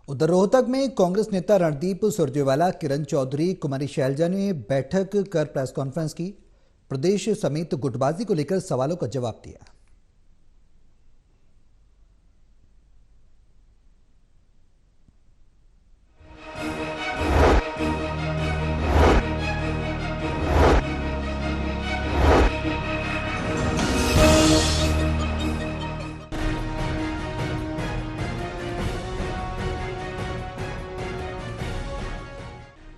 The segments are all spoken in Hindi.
उधर रोहतक में कांग्रेस नेता रणदीप सुरजेवाला, किरण चौधरी, कुमारी शैलजा ने बैठक कर प्रेस कॉन्फ्रेंस की। प्रदेश समेत गुटबाजी को लेकर सवालों का जवाब दिया।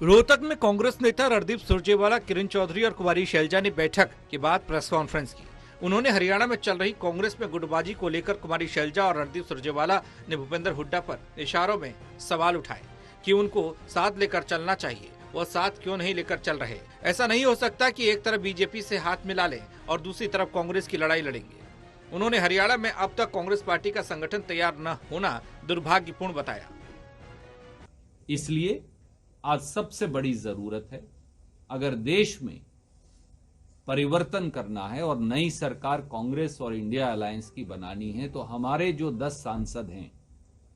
रोहतक में कांग्रेस नेता रणदीप सुरजेवाला, किरण चौधरी और कुमारी शैलजा ने बैठक के बाद प्रेस कॉन्फ्रेंस की। उन्होंने हरियाणा में चल रही कांग्रेस में गुटबाजी को लेकर कुमारी शैलजा और रणदीप सुरजेवाला ने भूपेंद्र हुड्डा पर इशारों में सवाल उठाए कि उनको साथ लेकर चलना चाहिए। वह साथ क्यों नहीं लेकर चल रहे? ऐसा नहीं हो सकता कि एक तरफ बीजेपी से हाथ मिला लें और दूसरी तरफ कांग्रेस की लड़ाई लड़ेंगे। उन्होंने हरियाणा में अब तक कांग्रेस पार्टी का संगठन तैयार न होना दुर्भाग्यपूर्ण बताया। इसलिए आज सबसे बड़ी जरूरत है, अगर देश में परिवर्तन करना है और नई सरकार कांग्रेस और इंडिया अलायंस की बनानी है, तो हमारे जो 10 सांसद हैं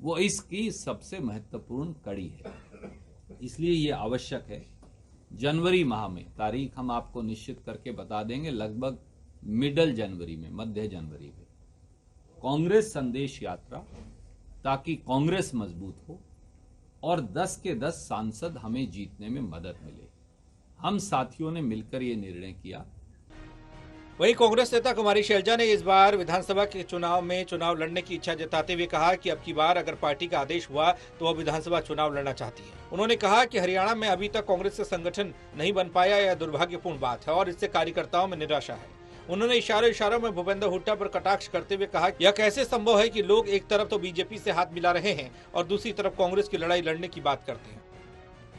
वो इसकी सबसे महत्वपूर्ण कड़ी है। इसलिए ये आवश्यक है। जनवरी माह में तारीख हम आपको निश्चित करके बता देंगे, लगभग मिडल जनवरी में, मध्य जनवरी में कांग्रेस संदेश यात्रा, ताकि कांग्रेस मजबूत हो और 10 के 10 सांसद हमें जीतने में मदद मिले। हम साथियों ने मिलकर ये निर्णय किया। वहीं कांग्रेस नेता कुमारी शैलजा ने इस बार विधानसभा के चुनाव में चुनाव लड़ने की इच्छा जताते हुए कहा कि अब की बार अगर पार्टी का आदेश हुआ तो वह विधानसभा चुनाव लड़ना चाहती है। उन्होंने कहा कि हरियाणा में अभी तक कांग्रेस का संगठन नहीं बन पाया, यह दुर्भाग्यपूर्ण बात है और इससे कार्यकर्ताओं में निराशा है। उन्होंने इशारों में भूपेंद्र हुड्डा पर कटाक्ष करते हुए कहा, यह कैसे संभव है कि लोग एक तरफ तो बीजेपी से हाथ मिला रहे हैं और दूसरी तरफ कांग्रेस की लड़ाई लड़ने की बात करते हैं।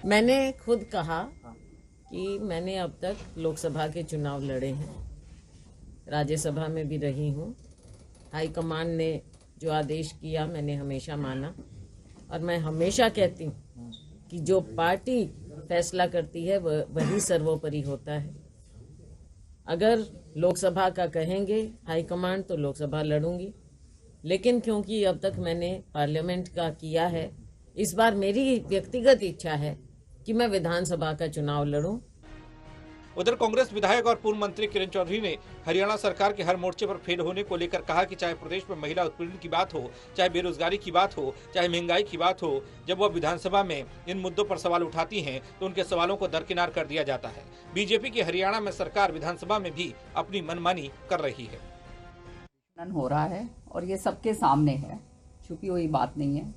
मैंने खुद कहा कि मैंने अब तक लोकसभा के चुनाव लड़े हैं, राज्यसभा में भी रही हूँ। हाईकमान ने जो आदेश किया मैंने हमेशा माना और मैं हमेशा कहती हूँ कि जो पार्टी फैसला करती है वही सर्वोपरि होता है। अगर लोकसभा का कहेंगे हाईकमान तो लोकसभा लड़ूंगी, लेकिन क्योंकि अब तक मैंने पार्लियामेंट का किया है, इस बार मेरी व्यक्तिगत इच्छा है कि मैं विधानसभा का चुनाव लड़ूं। उधर कांग्रेस विधायक और पूर्व मंत्री किरण चौधरी ने हरियाणा सरकार के हर मोर्चे पर फेल होने को लेकर कहा कि चाहे प्रदेश में महिला उत्पीड़न की बात हो, चाहे बेरोजगारी की बात हो, चाहे महंगाई की बात हो, जब वह विधानसभा में इन मुद्दों पर सवाल उठाती हैं तो उनके सवालों को दरकिनार कर दिया जाता है। बीजेपी की हरियाणा में सरकार विधानसभा में भी अपनी मनमानी कर रही है। हो रहा है और ये सबके सामने है, छुपी हुई बात नहीं है।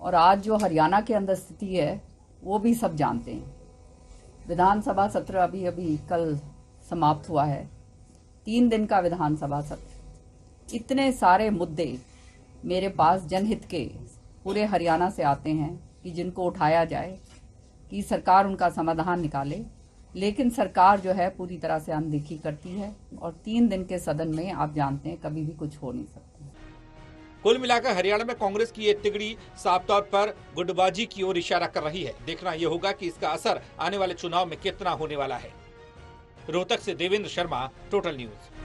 और आज जो हरियाणा के अंदर स्थिति है वो भी सब जानते हैं। विधानसभा सत्र अभी कल समाप्त हुआ है, 3 दिन का विधानसभा सत्र। इतने सारे मुद्दे मेरे पास जनहित के पूरे हरियाणा से आते हैं कि जिनको उठाया जाए, कि सरकार उनका समाधान निकाले, लेकिन सरकार जो है पूरी तरह से अनदेखी करती है और 3 दिन के सदन में आप जानते हैं कभी भी कुछ हो नहीं सकता। कुल मिलाकर हरियाणा में कांग्रेस की ये तिगड़ी साफ तौर पर गुटबाजी की ओर इशारा कर रही है। देखना यह होगा कि इसका असर आने वाले चुनाव में कितना होने वाला है। रोहतक से देवेंद्र शर्मा, टोटल न्यूज।